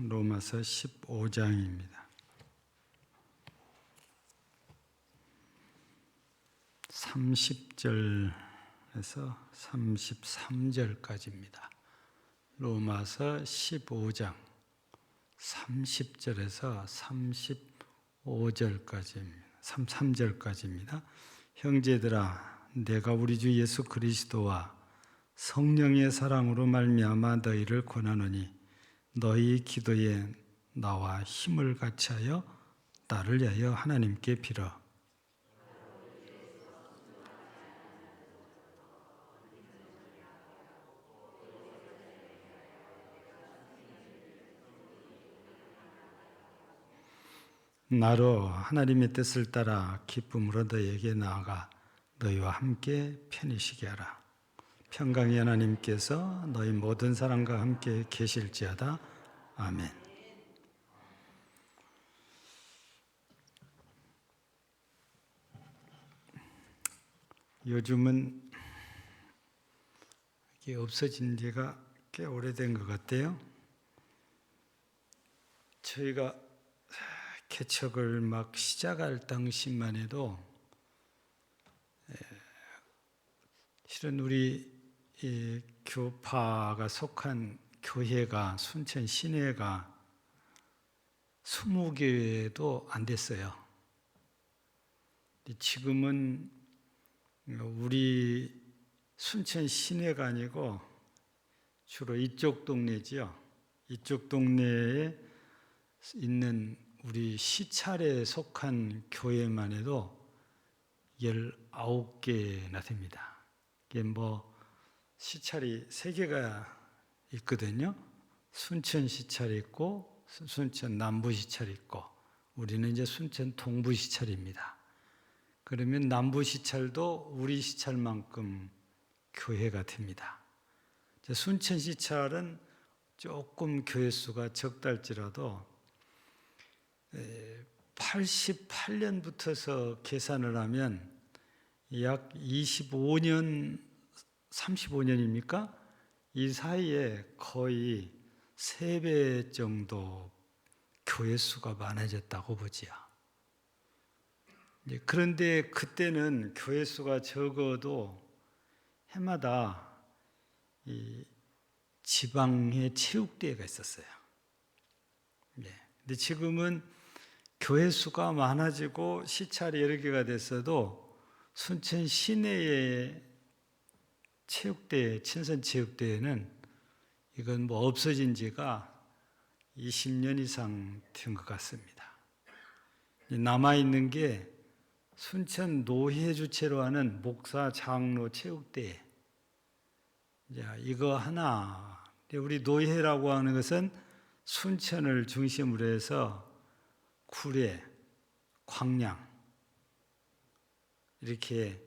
로마서 15장입니다. 30절에서 33절까지입니다. 로마서 15장 30절에서 33절까지입니다. 형제들아, 내가 우리 주 예수 그리스도와 성령의 사랑으로 말미암아 너희를 권하노니 너희 기도에 나와 힘을 같이 하여 나를 위하여 하나님께 빌어. 나로 하나님의 뜻을 따라 기쁨으로 너희에게 나아가 너희와 함께 편히 쉬게 하라. 평강의 하나님께서 너희 모든 사람과 함께 계실지어다. 아멘. 요즘은 이게 없어진 지가 꽤 오래된 것 같아요. 저희가 개척을 막 시작할 당시만 해도 실은 우리 교파가 속한 교회가 순천 시내가 20개도 안 됐어요. 지금은 우리 순천 시내가 아니고 주로 이쪽 동네지요. 이쪽 동네에 있는 우리 시찰에 속한 교회만 해도 19개나 됩니다. 이게 시찰이 3개가 있거든요. 순천 시찰이 있고, 순천 남부 시찰이 있고, 우리는 이제 순천 동부 시찰입니다. 그러면 남부 시찰도 우리 시찰만큼 교회가 됩니다. 순천 시찰은 조금 교회 수가 적달지라도 88년부터서 계산을 하면 약 25년, 35년입니까? 이 사이에 거의 3배 정도 교회 수가 많아졌다고 보지요. 그런데 그때는 교회 수가 적어도 해마다 이 지방의 체육대회가 있었어요. 근데 지금은 교회 수가 많아지고 시찰이 여러 개가 됐어도 순천 시내의 체육대회, 친선체육대회는 이건 없어진 지가 20년 이상 된 것 같습니다. 남아있는 게 순천 노회 주체로 하는 목사 장로 체육대회. 이거 하나. 우리 노회라고 하는 것은 순천을 중심으로 해서 구례, 광양 이렇게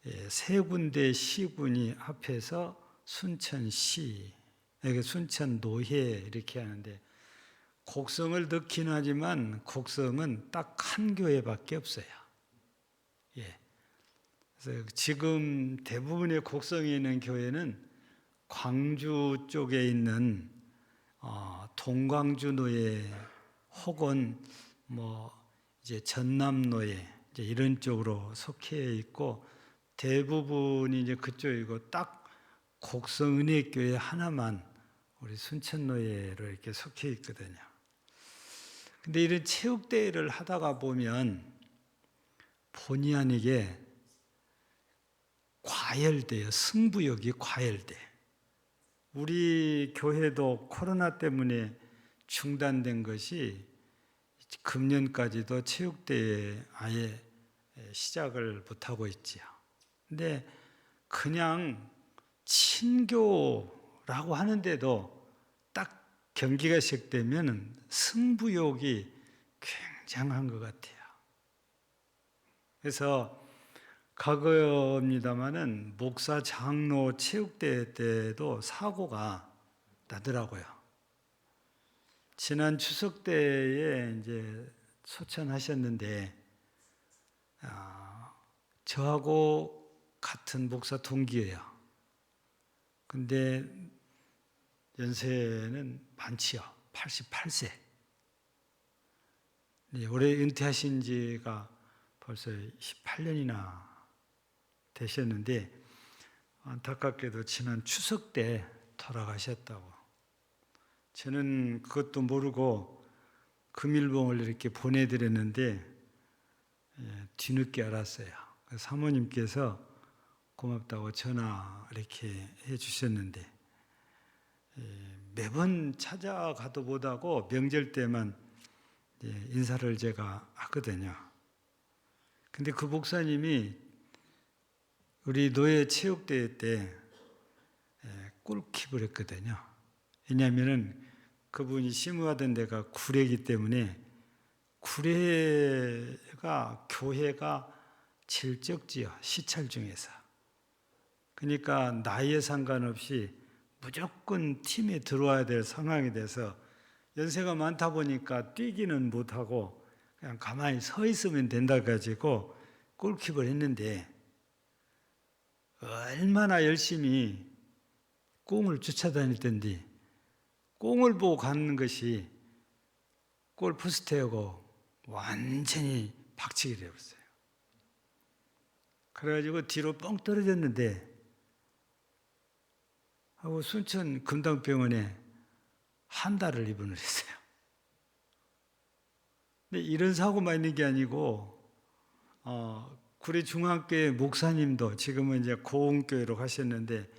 3군데 시군이 합해서 순천시, 순천노회 이렇게 하는데 곡성을 넣긴 하지만 곡성은 딱 한 교회밖에 없어요. 그래서 지금 대부분의 곡성에 있는 교회는 광주 쪽에 있는 동광주노회 혹은 이제 전남노회 이제 이런 쪽으로 속해 있고 대부분이 이제 그쪽이고 딱 곡성은혜교회 하나만 우리 순천노회로 이렇게 속해 있거든요. 근데 이런 체육대회를 하다가 보면 본의 아니게 과열돼요. 승부욕이 과열돼. 우리 교회도 코로나 때문에 중단된 것이 금년까지도 체육대회 아예 시작을 못하고 있지요. 근데 그냥 친교라고 하는데도 딱 경기가 시작되면 승부욕이 굉장한 것 같아요. 그래서 과거입니다마는 목사 장로 체육대회 때도 사고가 나더라고요. 지난 추석 때에 이제 소천하셨는데, 저하고 같은 목사 동기예요. 근데 연세는 많지요. 88세. 올해 은퇴하신 지가 벌써 18년이나 되셨는데 안타깝게도 지난 추석 때 돌아가셨다고. 저는 그것도 모르고 금일봉을 이렇게 보내드렸는데 뒤늦게 알았어요. 사모님께서 고맙다고 전화 이렇게 해주셨는데 매번 찾아가도 못하고 명절 때만 인사를 제가 하거든요. 근데 그 목사님이 우리 노예 체육대회 때 골킵을 했거든요. 왜냐하면은 그분이 심우하던 데가 구례이기 때문에 구례가 교회가 제일 적지요. 시찰 중에서. 그러니까 나이에 상관없이 무조건 팀에 들어와야 될 상황이 돼서 연세가 많다 보니까 뛰기는 못하고 그냥 가만히 서 있으면 된다 가지고 골킵을 했는데 얼마나 열심히 꽁을 쫓아다녔던지 꽁을 보고 가는 것이 골포스트하고 완전히 박치기 되었어요. 그래가지고 뒤로 뻥 떨어졌는데 하고 순천 금당병원에 한 달을 입원을 했어요. 근데 이런 사고만 있는 게 아니고 구리 중앙교회 목사님도 지금은 이제 고흥교회로 가셨는데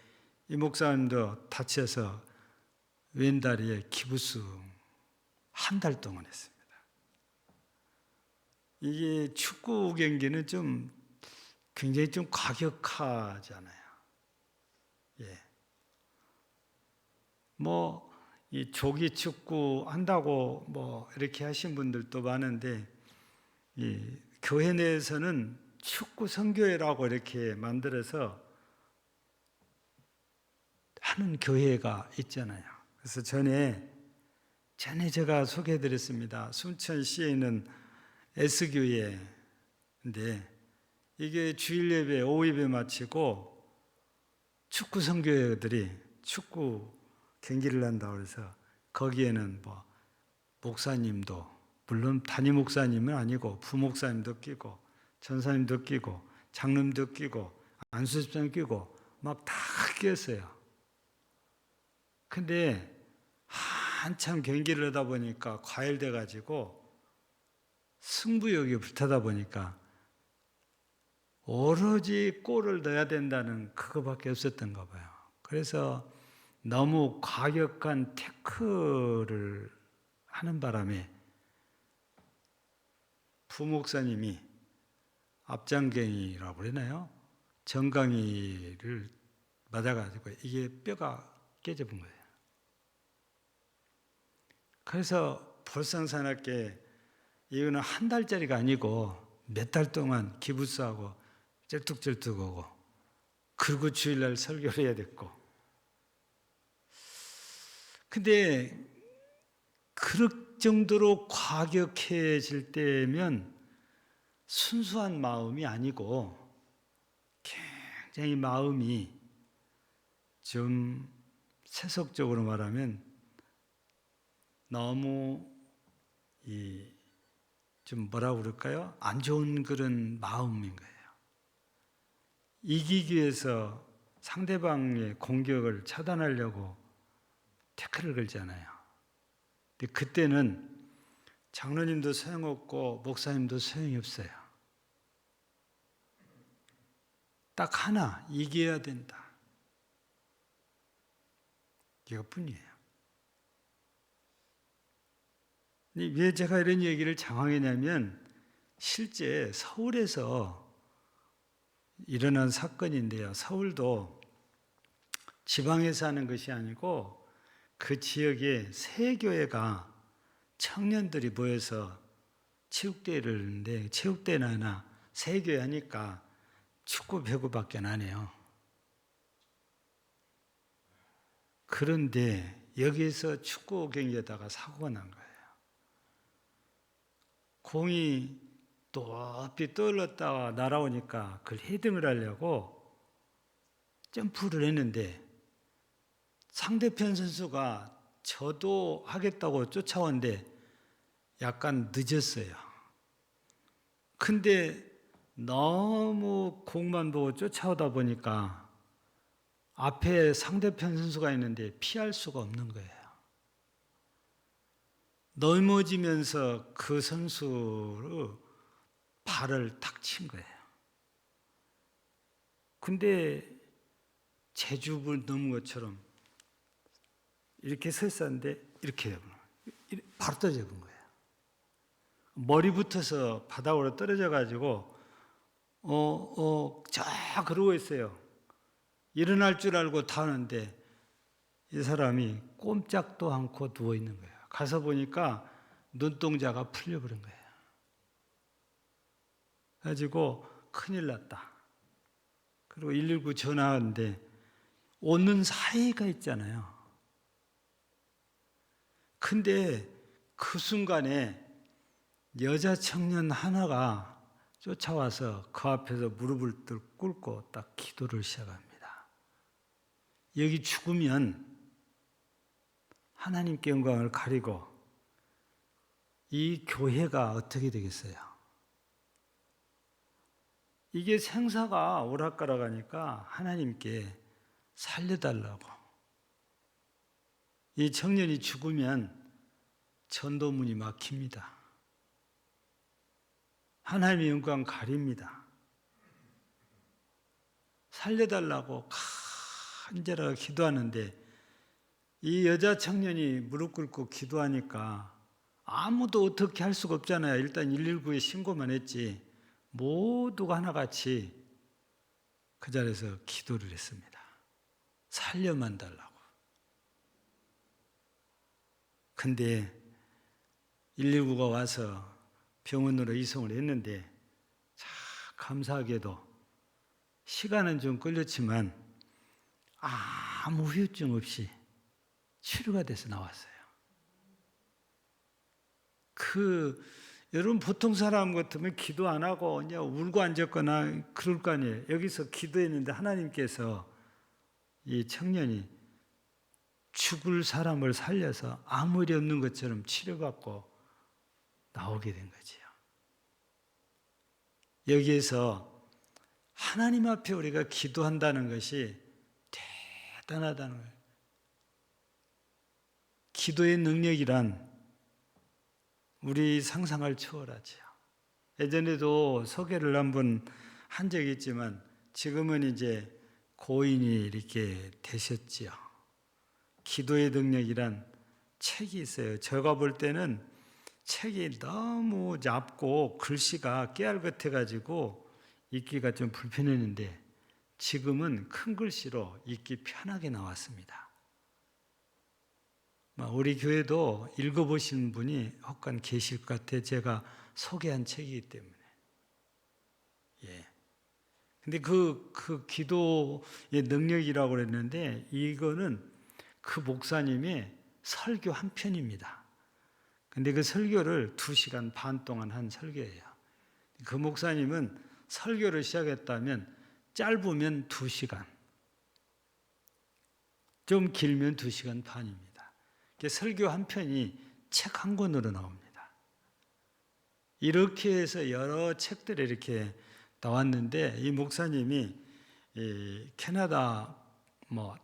이 목사님도 다쳐서 왼다리에 기부스 한 달 동안 했습니다. 이게 축구 경기는 굉장히 좀 과격하잖아요. 예. 이 조기 축구 한다고 이렇게 하신 분들도 많은데, 이 교회 내에서는 축구 선교회라고 이렇게 만들어서 하는 교회가 있잖아요. 그래서 전에 제가 소개해드렸습니다. 순천시에 있는 S교회인데 이게 주일 예배, 오후 예배 마치고 축구 선교회들이 축구 경기를 한다고 해서 거기에는 목사님도 물론 담임 목사님은 아니고 부목사님도 끼고 전사님도 끼고 장로님도 끼고 안수집사님 끼고 막 다 끼었어요. 근데 한참 경기를 하다 보니까 과열돼 가지고 승부욕이 불타다 보니까 오로지 골을 넣어야 된다는 그거밖에 없었던가 봐요. 그래서 너무 과격한 태클을 하는 바람에 부목사님이 앞장갱이라고 그러나요? 정강이를 맞아가지고 이게 뼈가 깨져본 거예요. 그래서 볼상사납게 이거는 한 달짜리가 아니고 몇 달 동안 기부스하고 쩔뚝쩔뚝하고 그리고 주일날 설교를 해야 됐고, 근데 그럴 정도로 과격해질 때면 순수한 마음이 아니고 굉장히 마음이 좀 세속적으로 말하면 너무 좀 뭐라고 그럴까요? 안 좋은 그런 마음인 거예요. 이기기 위해서 상대방의 공격을 차단하려고 태클을 걸잖아요. 근데 그때는 장로님도 소용없고 목사님도 소용이 없어요. 딱 하나, 이겨야 된다. 이것뿐이에요. 왜 제가 이런 얘기를 장황했냐면 실제 서울에서 일어난 사건인데요. 서울도 지방에서 하는 것이 아니고 그 지역에 세 교회가 청년들이 모여서 체육대회를 하는데 체육대회는 하나 세 교회 하니까 축구 배구밖에 안 해요. 그런데 여기에서 축구 경기에다가 사고가 난 거예요. 공이 높이 떠올랐다가 날아오니까 그걸 헤딩을 하려고 점프를 했는데 상대편 선수가 저도 하겠다고 쫓아왔는데 약간 늦었어요. 근데 너무 공만 보고 쫓아오다 보니까 앞에 상대편 선수가 있는데 피할 수가 없는 거예요. 넘어지면서 그 선수의 발을 탁 친 거예요. 근데 제주를 넘은 것처럼 이렇게 서 있었는데 이렇게 바로 떨어져 본 거예요. 머리 붙어서 바닥으로 떨어져 가지고 저 그러고 있어요. 일어날 줄 알고 타는데 이 사람이 꼼짝도 않고 누워 있는 거예요. 가서 보니까 눈동자가 풀려버린 거예요. 그래가지고 큰일 났다. 그리고 119 전화하는데 오는 사이가 있잖아요. 근데 그 순간에 여자 청년 하나가 쫓아와서 그 앞에서 무릎을 꿇고 딱 기도를 시작합니다. 여기 죽으면 하나님께 영광을 가리고 이 교회가 어떻게 되겠어요? 이게 생사가 오락가락하니까 하나님께 살려달라고. 이 청년이 죽으면 전도문이 막힙니다. 하나님의 영광 가립니다. 살려달라고 간절하게 기도하는데 이 여자 청년이 무릎 꿇고 기도하니까 아무도 어떻게 할 수가 없잖아요. 일단 119에 신고만 했지 모두가 하나같이 그 자리에서 기도를 했습니다. 살려만 달라고. 근데 119가 와서 병원으로 이송을 했는데 참 감사하게도 시간은 좀 끌렸지만 아무 후유증 없이 치료가 돼서 나왔어요. 여러분 보통 사람 같으면 기도 안 하고 그냥 울고 앉았거나 그럴 거 아니에요. 여기서 기도했는데 하나님께서 이 청년이 죽을 사람을 살려서 아무 일이 없는 것처럼 치료받고 나오게 된 거지요. 여기에서 하나님 앞에 우리가 기도한다는 것이 대단하다는 거예요. 기도의 능력이란 우리 상상을 초월하지요. 예전에도 소개를 한번 한 적이 있지만 지금은 이제 고인이 이렇게 되셨지요. 기도의 능력이란 책이 있어요. 제가 볼 때는 책이 너무 얇고 글씨가 깨알같아가지고 읽기가 좀 불편했는데 지금은 큰 글씨로 읽기 편하게 나왔습니다. 우리 교회도 읽어보신 분이 혹간 계실 것 같아요. 제가 소개한 책이기 때문에. 예. 근데 그 기도의 능력이라고 그랬는데 이거는 그 목사님의 설교 한 편입니다. 근데 그 설교를 2시간 반 동안 한 설교예요. 그 목사님은 설교를 시작했다면 짧으면 2시간, 좀 길면 2시간 반입니다. 설교 한 편이 책 한 권으로 나옵니다. 이렇게 해서 여러 책들이 이렇게 나왔는데 이 목사님이 캐나다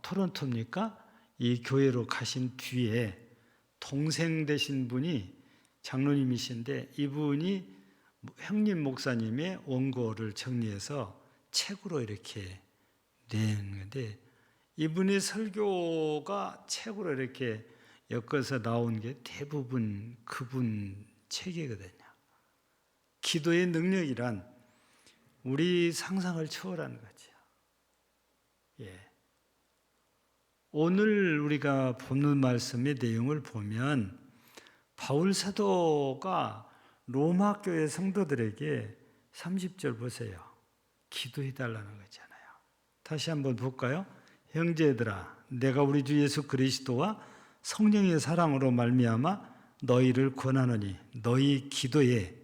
토론토입니까? 이 교회로 가신 뒤에 동생 되신 분이 장로님이신데 이분이 형님 목사님의 원고를 정리해서 책으로 이렇게 낸 건데 이분의 설교가 책으로 이렇게 엮어서 나온 게 대부분 그분 책이거든요. 기도의 능력이란 우리 상상을 초월하는 거죠. 예. 오늘 우리가 보는 말씀의 내용을 보면 바울 사도가 로마 교회 성도들에게 30절 보세요. 기도해달라는 거잖아요. 다시 한번 볼까요? 형제들아, 내가 우리 주 예수 그리스도와 성령의 사랑으로 말미암아 너희를 권하노니 너희 기도에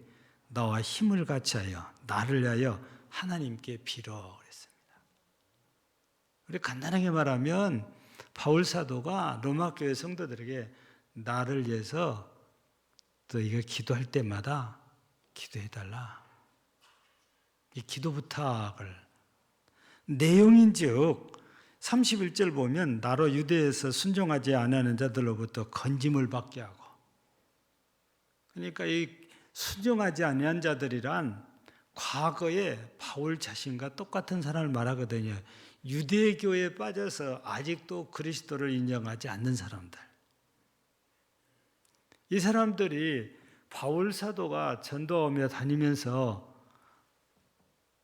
나와 힘을 같이 하여 나를 위하여 하나님께 빌어 그랬습니다. 우리 간단하게 말하면 바울 사도가 로마 교회 성도들에게 나를 위해서 너희가 기도할 때마다 기도해달라. 이 기도 부탁을 내용인즉 31절 보면 나로 유대에서 순종하지 아니하는 자들로부터 건짐을 받게 하고, 그러니까 이 순종하지 아니한 자들이란 과거에 바울 자신과 똑같은 사람을 말하거든요. 유대교에 빠져서 아직도 그리스도를 인정하지 않는 사람들. 이 사람들이 바울 사도가 전도하며 다니면서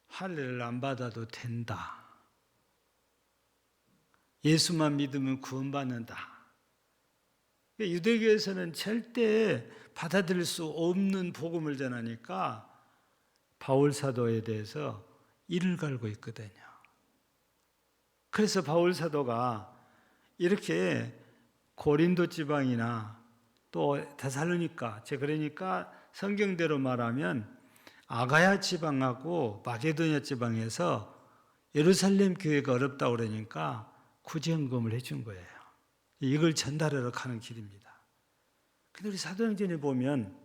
할례를 안 받아도 된다. 예수만 믿으면 구원받는다. 유대교에서는 절대 받아들일 수 없는 복음을 전하니까 바울 사도에 대해서 이를 갈고 있거든요. 그래서 바울 사도가 이렇게 고린도 지방이나 또 데살로니가, 그러니까 성경대로 말하면 아가야 지방하고 마게도냐 지방에서 예루살렘 교회가 어렵다고 그러니까 구제헌금을 해준 거예요. 이걸 전달하러 가는 길입니다. 근데 우리 사도행전에 보면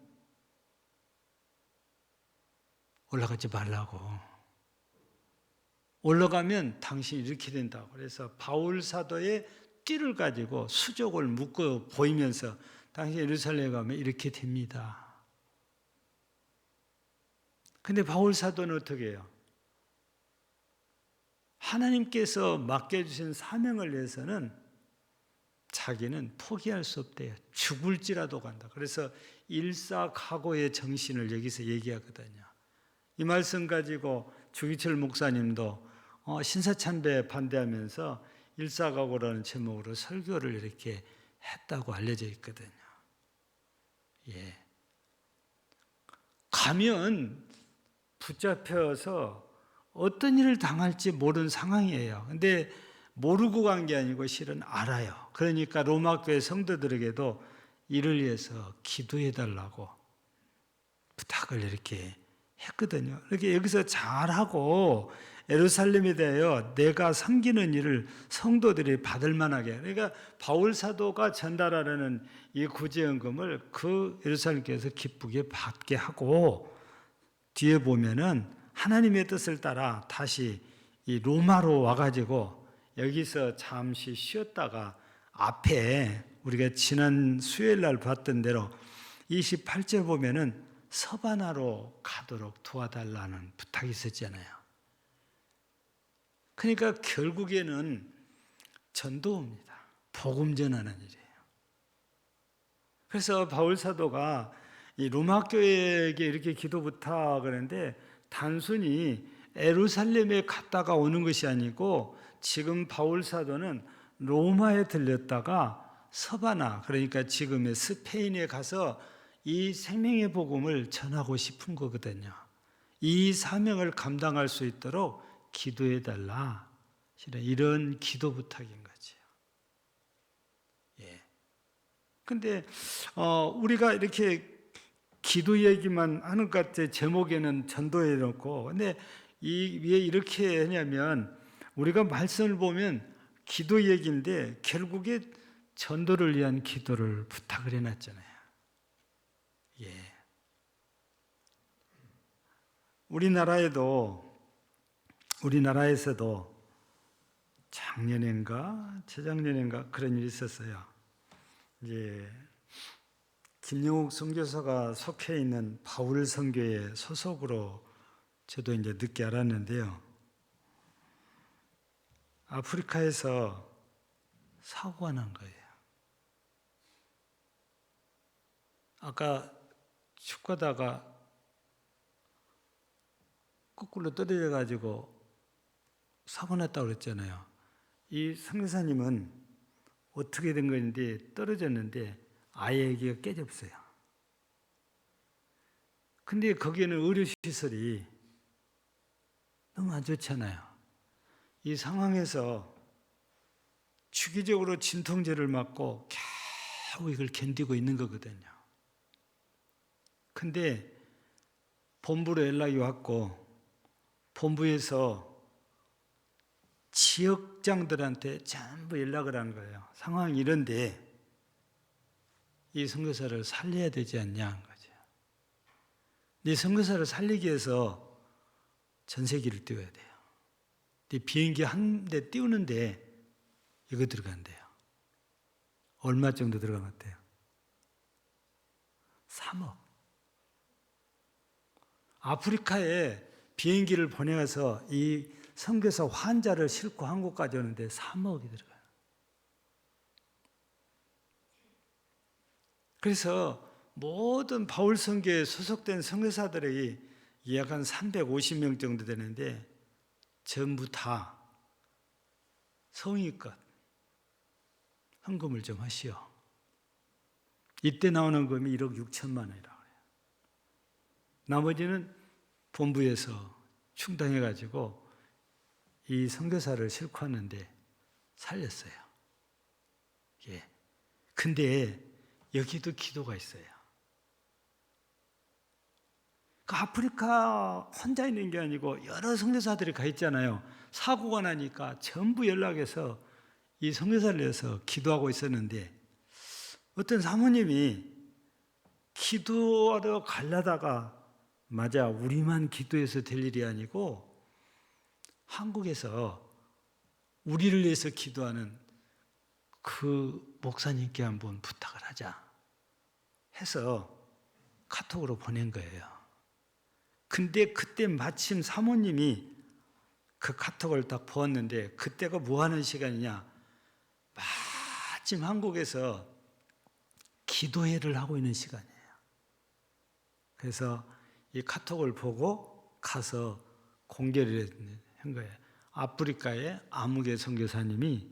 올라가지 말라고. 올라가면 당신이 이렇게 된다고. 그래서 바울 사도의 띠를 가지고 수족을 묶어 보이면서 당신 예루살렘에 가면 이렇게 됩니다. 근데 바울 사도는 어떻게 해요? 하나님께서 맡겨주신 사명을 위해서는 자기는 포기할 수 없대요. 죽을지라도 간다. 그래서 일사각오의 정신을 여기서 얘기하거든요. 이 말씀 가지고 주기철 목사님도 신사참배 반대하면서 일사각오라는 제목으로 설교를 이렇게 했다고 알려져 있거든요. 예. 가면 붙잡혀서 어떤 일을 당할지 모르는 상황이에요. 근데 모르고 간 게 아니고 실은 알아요. 그러니까 로마 교회 성도들에게도 이를 위해서 기도해 달라고 부탁을 이렇게 했거든요. 이렇게 여기서 잘하고 예루살렘에 대하여 내가 섬기는 일을 성도들이 받을 만하게, 그러니까 바울 사도가 전달하려는 이 구제헌금을 그 예루살렘 교회에서 기쁘게 받게 하고, 뒤에 보면은 하나님의 뜻을 따라 다시 이 로마로 와가지고 여기서 잠시 쉬었다가 앞에 우리가 지난 수요일 날 봤던 대로 28절 보면은 서바나로 가도록 도와달라는 부탁이 있었잖아요. 그러니까 결국에는 전도입니다. 복음 전하는 일이에요. 그래서 바울 사도가 이 로마 교회에게 이렇게 기도 부탁을 하는데 단순히 예루살렘에 갔다가 오는 것이 아니고 지금 바울 사도는 로마에 들렸다가 서바나, 그러니까 지금의 스페인에 가서 이 생명의 복음을 전하고 싶은 거거든요. 이 사명을 감당할 수 있도록 기도해 달라. 이런 기도 부탁인 거죠. 예. 근데 우리가 이렇게 기도 얘기만 하는 것 같아. 제목에는 전도해 놓고. 근데 왜 이렇게 하냐면 우리가 말씀을 보면 기도 얘기인데 결국에 전도를 위한 기도를 부탁을 해놨잖아요. 예. 우리나라에서도 작년인가 재작년인가 그런 일이 있었어요. 이제 김영욱 선교사가 속해 있는 바울 선교회 소속으로 저도 이제 늦게 알았는데요. 아프리카에서 사고가 난 거예요. 아까 축구하다가 거꾸로 떨어져 가지고 사고 났다고 그랬잖아요. 이 선교사님은 어떻게 된 건지 떨어졌는데 아예 여기가 깨졌어요. 근데 거기에는 의료시설이 너무 안 좋잖아요. 이 상황에서 주기적으로 진통제를 맞고 겨우 이걸 견디고 있는 거거든요. 근데 본부로 연락이 왔고 본부에서 지역장들한테 전부 연락을 한 거예요. 상황이 이런데 이 선교사를 살려야 되지 않냐 한 거죠. 이 선교사를 살리기 위해서 전세기를 띄워야 돼요. 비행기 한 대 띄우는데 이거 들어간대요. 얼마 정도 들어간 것 같아요? 3억. 아프리카에 비행기를 보내서 이 선교사 환자를 싣고 한국까지 오는데 3억이 들어가요. 그래서 모든 바울 선교에 소속된 선교사들이 약 한 350명 정도 되는데 전부 다 성의껏 헌금을 좀 하시오. 이때 나오는 금이 1억 6천만 원이라고 해요. 나머지는 본부에서 충당해가지고 이 선교사를 싣고 왔는데 살렸어요. 예. 근데 여기도 기도가 있어요. 그 아프리카 혼자 있는 게 아니고 여러 선교사들이 가 있잖아요. 사고가 나니까 전부 연락해서 이 선교사를 위해서 기도하고 있었는데 어떤 사모님이 기도하러 가려다가 맞아 우리만 기도해서 될 일이 아니고 한국에서 우리를 위해서 기도하는 그 목사님께 한번 부탁을 하자 해서 카톡으로 보낸 거예요. 근데 그때 마침 사모님이 그 카톡을 딱 보았는데 그때가 뭐 하는 시간이냐? 마침 한국에서 기도회를 하고 있는 시간이에요. 그래서 이 카톡을 보고 가서 공개를 한 거예요. 아프리카의 아무개 선교사님이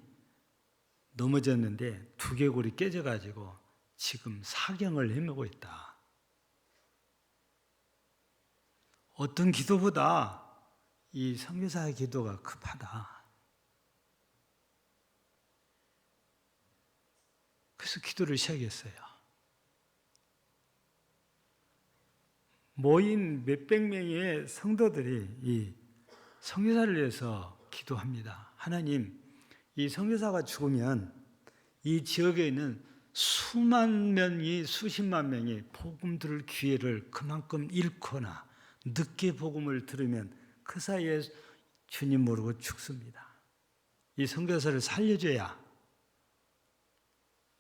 넘어졌는데 두개골이 깨져가지고 지금 사경을 헤매고 있다. 어떤 기도보다 이 선교사의 기도가 급하다. 그래서 기도를 시작했어요. 모인 몇백 명의 성도들이 이 선교사를 위해서 기도합니다. 하나님, 이 선교사가 죽으면 이 지역에 있는 수만 명이 수십만 명이 복음 들을 기회를 그만큼 잃거나 늦게 복음을 들으면 그 사이에 주님 모르고 죽습니다. 이 선교사를 살려줘야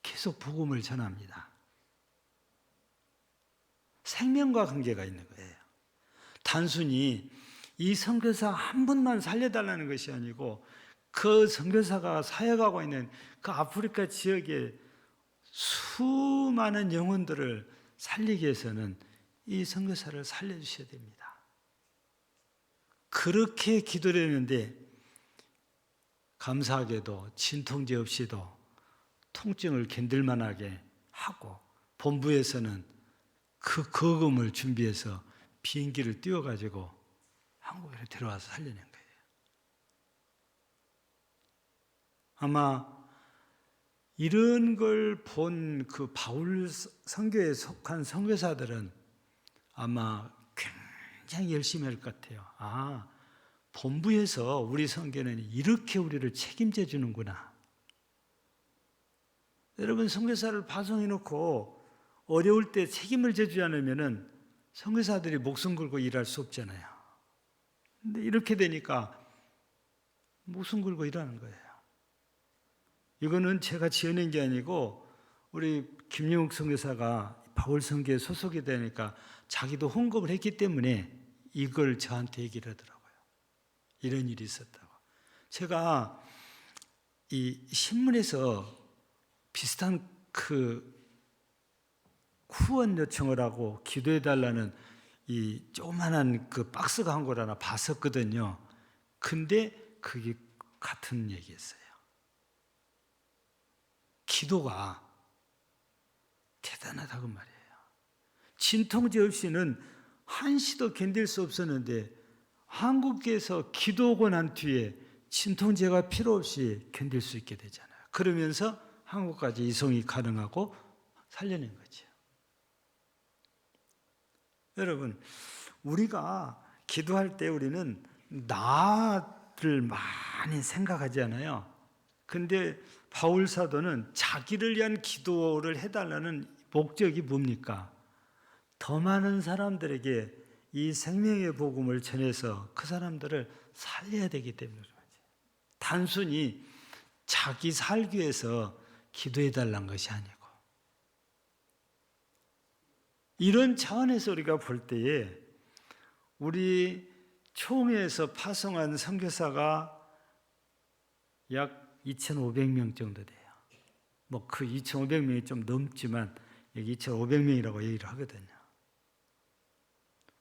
계속 복음을 전합니다. 생명과 관계가 있는 거예요. 단순히 이 선교사 한 분만 살려달라는 것이 아니고 그 선교사가 사역하고 있는 그 아프리카 지역의 수많은 영혼들을 살리기 위해서는 이 선교사를 살려주셔야 됩니다. 그렇게 기도를 했는데 감사하게도 진통제 없이도 통증을 견딜 만하게 하고 본부에서는 그 거금을 준비해서 비행기를 띄워가지고 한국에 데려와서 살려낸 거예요. 아마 이런 걸 본 그 바울 선교에 속한 선교사들은 아마 굉장히 열심히 할 것 같아요. 아, 본부에서 우리 선교는 이렇게 우리를 책임져 주는구나. 여러분, 선교사를 파송해 놓고 어려울 때 책임을 져주지 않으면 선교사들이 목숨 걸고 일할 수 없잖아요. 근데 이렇게 되니까 목숨 걸고 일하는 거예요. 이거는 제가 지어낸 게 아니고 우리 김영욱 선교사가 바울 선교에 소속이 되니까 자기도 헌금을 했기 때문에 이걸 저한테 얘기를 하더라고요. 이런 일이 있었다고. 제가 이 신문에서 비슷한 그 후원 요청을 하고 기도해 달라는 이 조그만한 그 박스가 한 걸 하나 봤었거든요. 근데 그게 같은 얘기였어요. 기도가 대단하다고 말이에요. 진통제 없이는 한시도 견딜 수 없었는데 한국에서 기도하고 난 뒤에 진통제가 필요 없이 견딜 수 있게 되잖아요. 그러면서 한국까지 이송이 가능하고 살려낸 거죠. 여러분, 우리가 기도할 때 우리는 나 사람들을 많이 생각하지 않아요. 근데 바울 사도는 자기를 위한 기도를 해달라는 목적이 뭡니까? 더 많은 사람들에게 이 생명의 복음을 전해서 그 사람들을 살려야 되기 때문에 그러죠. 단순히 자기 살기 위해서 기도해 달라는 것이 아니고, 이런 차원에서 우리가 볼 때에 우리 총회에서 파송한 선교사가 약 2,500명 정도 돼요. 뭐 그 2,500명이 좀 넘지만 여기 2,500명이라고 얘기를 하거든요.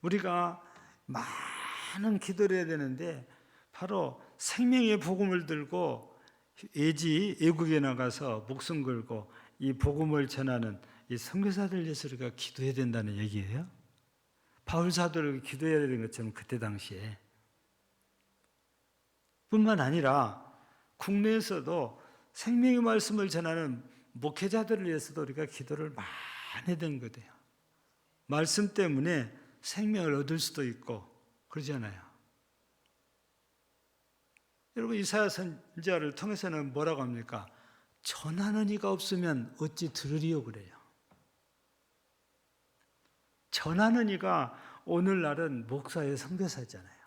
우리가 많은 기도를 해야 되는데 바로 생명의 복음을 들고 외국에 나가서 목숨 걸고 이 복음을 전하는 이 선교사들 위해서 우리가 기도해야 된다는 얘기예요. 바울 사도를 기도해야 되는 것처럼 그때 당시에 뿐만 아니라 국내에서도 생명의 말씀을 전하는 목회자들을 위해서도 우리가 기도를 많이 해야 되는 거예요. 말씀 때문에 생명을 얻을 수도 있고 그러잖아요. 여러분, 이사야 선지자를 통해서는 뭐라고 합니까? 전하는 이가 없으면 어찌 들으리요 그래요. 전하는 이가 오늘날은 목사의 선교사잖아요.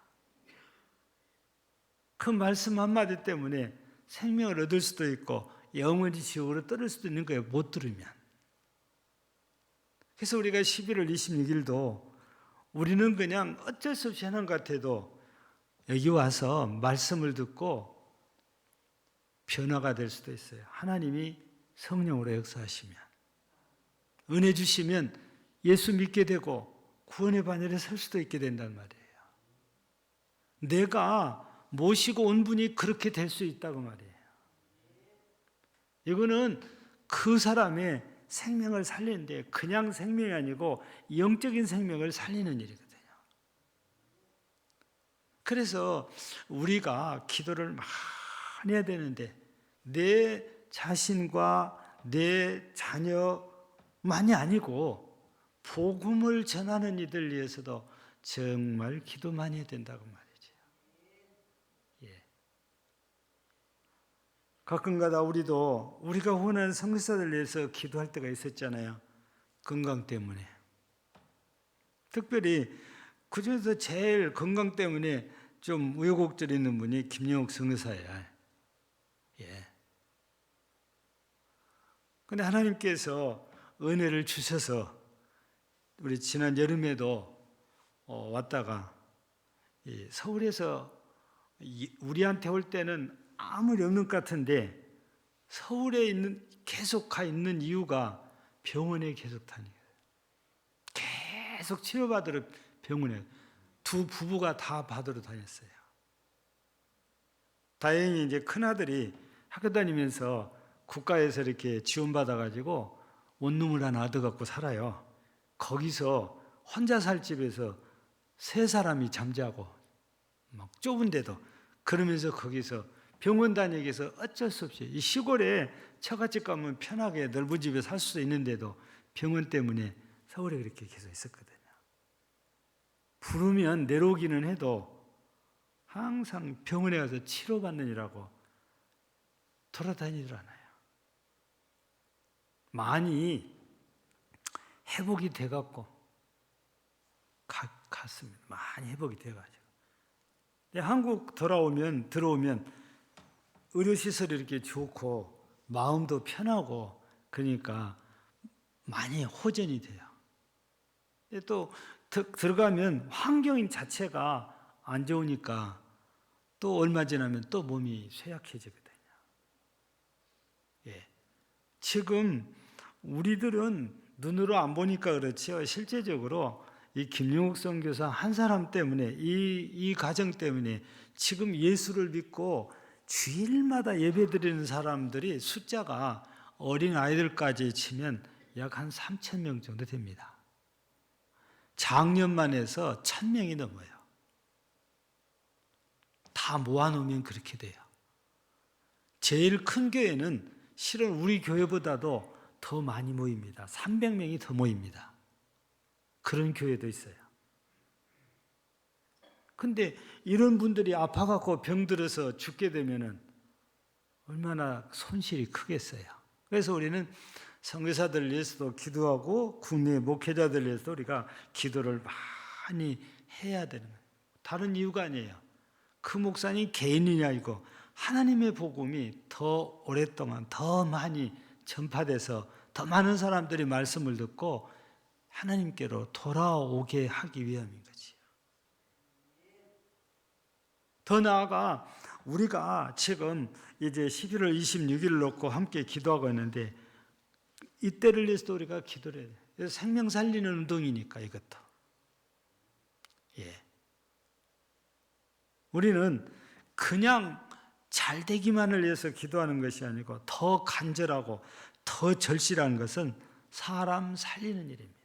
그 말씀 한마디 때문에 생명을 얻을 수도 있고 영원히 지옥으로 떨어질 수도 있는 거예요, 못 들으면. 그래서 우리가 11월 26일도 우리는 그냥 어쩔 수 없이 하는 것 같아도 여기 와서 말씀을 듣고 변화가 될 수도 있어요. 하나님이 성령으로 역사하시면, 은혜 주시면 예수 믿게 되고 구원의 반열에 설 수도 있게 된단 말이에요. 내가 모시고 온 분이 그렇게 될 수 있다고 말이에요. 이거는 그 사람의 생명을 살리는데 그냥 생명이 아니고 영적인 생명을 살리는 일이거든요. 그래서 우리가 기도를 많이 해야 되는데 내 자신과 내 자녀만이 아니고 복음을 전하는 이들 위해서도 정말 기도 많이 해야 된다고 말이죠. 예. 가끔가다 우리가 원하는 선교사들 위해서 기도할 때가 있었잖아요. 건강 때문에. 특별히 그중에서 제일 건강 때문에 좀 우여곡절이 있는 분이 김영욱 선교사예요. 예. 근데 하나님께서 은혜를 주셔서 우리 지난 여름에도 왔다가 서울에서 우리한테 올 때는 아무리 없는 것 같은데 서울에 계속 가 있는 이유가 병원에 계속 다니는 거예요. 계속 치료받으러 병원에 두 부부가 다 받으러 다녔어요. 다행히 이제 큰아들이 학교 다니면서 국가에서 이렇게 지원받아가지고 원룸을 하나 얻어갖고 살아요. 거기서 혼자 살 집에서 3사람이 잠자고 막 좁은데도 그러면서 거기서 병원 다니기 위해서 어쩔 수 없이 이 시골에 처갓집 가면 편하게 넓은 집에 살 수도 있는데도 병원 때문에 서울에 그렇게 계속 있었거든요. 부르면 내려오기는 해도 항상 병원에 가서 치료받느니라고 돌아다니질 않아요. 많이 회복이 돼갖고 갔습니다. 많이 회복이 돼가지고. 한국 들어오면 의료시설이 이렇게 좋고 마음도 편하고 그러니까 많이 호전이 돼요. 또 들어가면 환경 자체가 안 좋으니까 또 얼마 지나면 또 몸이 쇠약해지거든요. 예. 지금 우리들은 눈으로 안 보니까 그렇지요. 실제적으로 이 김용욱 선교사 한 사람 때문에 이 가정 때문에 지금 예수를 믿고 주일마다 예배드리는 사람들이 숫자가 어린 아이들까지 치면 약 한 3,000명 정도 됩니다. 작년만 해서 1,000명이 넘어요. 다 모아놓으면 그렇게 돼요. 제일 큰 교회는 실은 우리 교회보다도 더 많이 모입니다. 300명이 더 모입니다. 그런 교회도 있어요. 근데 이런 분들이 아파갖고 병들어서 죽게 되면은 얼마나 손실이 크겠어요. 그래서 우리는 선교사들을 위해서도 기도하고 국내 목회자들을 위해서도 우리가 기도를 많이 해야 되는 거예요. 다른 이유가 아니에요. 그 목사님 개인이냐 이거. 하나님의 복음이 더 오랫동안 더 많이 전파돼서 더 많은 사람들이 말씀을 듣고 하나님께로 돌아오게 하기 위함인 거지. 더 나아가 우리가 지금 이제 11월 26일을 놓고 함께 기도하고 있는데 이때를 위해서도 우리가 기도를 해야 돼요. 생명 살리는 운동이니까 이것도. 예. 우리는 그냥 잘 되기만을 위해서 기도하는 것이 아니고 더 간절하고 더 절실한 것은 사람 살리는 일입니다.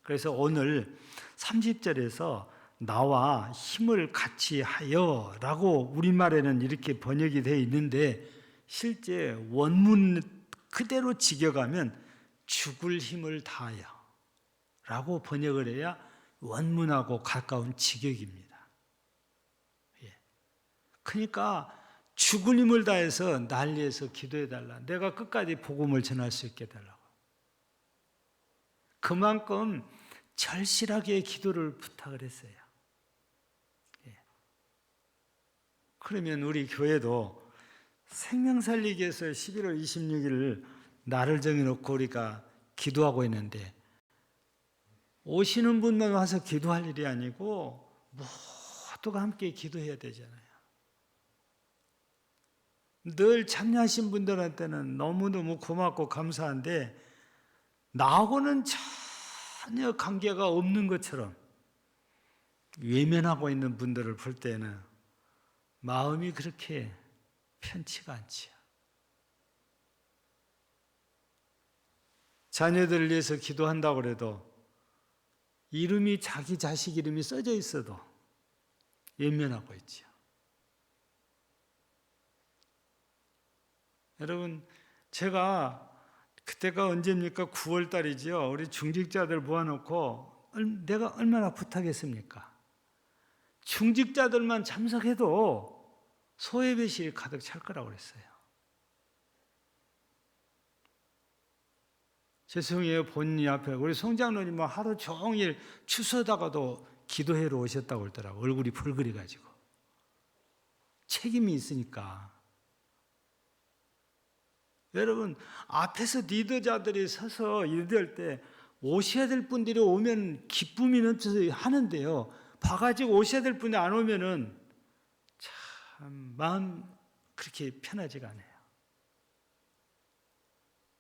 그래서 오늘 30절에서 나와 힘을 같이 하여 라고 우리말에는 이렇게 번역이 되어 있는데 실제 원문 그대로 직역하면 죽을 힘을 다하여 라고 번역을 해야 원문하고 가까운 직역입니다. 예. 그러니까 죽을 힘을 다해서 날 위해서 기도해달라. 내가 끝까지 복음을 전할 수 있게 해달라고. 그만큼 절실하게 기도를 부탁을 했어요. 예. 그러면 우리 교회도 생명 살리기 위해서 11월 26일 날을 정해놓고 우리가 기도하고 있는데 오시는 분만 와서 기도할 일이 아니고 모두가 함께 기도해야 되잖아요. 늘 참여하신 분들한테는 너무너무 고맙고 감사한데 나하고는 전혀 관계가 없는 것처럼 외면하고 있는 분들을 볼 때는 마음이 그렇게 편치가 않지요. 자녀들을 위해서 기도한다고 해도 이름이 자기 자식 이름이 써져 있어도 외면하고 있죠. 여러분, 제가 그때가 언제입니까? 9월 달이죠. 우리 중직자들 모아놓고 내가 얼마나 부탁했습니까? 중직자들만 참석해도 소예배실이 가득 찰 거라고 그랬어요. 죄송해요. 본인 앞에 우리 송장로님 하루 종일 추서다가도 기도회로 오셨다고 그러더라고요. 얼굴이 붉으리가지고 책임이 있으니까. 여러분, 앞에서 리더자들이 서서 일할 때 오셔야 될 분들이 오면 기쁨이 넘쳐서 하는데요. 봐가지고 오셔야 될 분이 안 오면은 참 마음 그렇게 편하지가 않아요.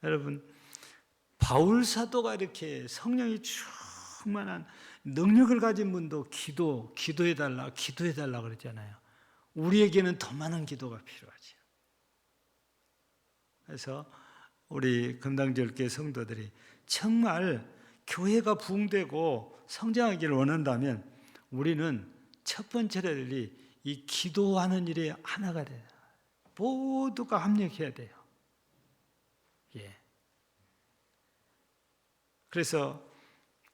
여러분, 바울 사도가 이렇게 성령이 충만한 능력을 가진 분도 기도해달라 그랬잖아요. 우리에게는 더 많은 기도가 필요하죠. 그래서 우리 금당절교회 성도들이 정말 교회가 부흥되고 성장하기를 원한다면 우리는 첫 번째로 할 일이 이 기도하는 일에 하나가 돼요. 모두가 합력해야 돼요. 예. 그래서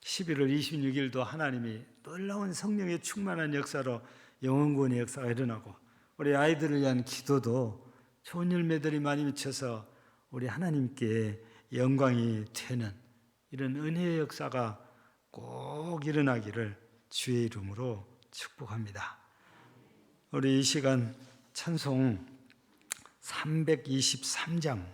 11월 26일도 하나님이 놀라운 성령의 충만한 역사로 영원구원의 역사가 일어나고 우리 아이들을 위한 기도도 좋은 열매들이 많이 맺혀서 우리 하나님께 영광이 되는 이런 은혜의 역사가 꼭 일어나기를 주의 이름으로 축복합니다. 우리 이 시간 찬송 323장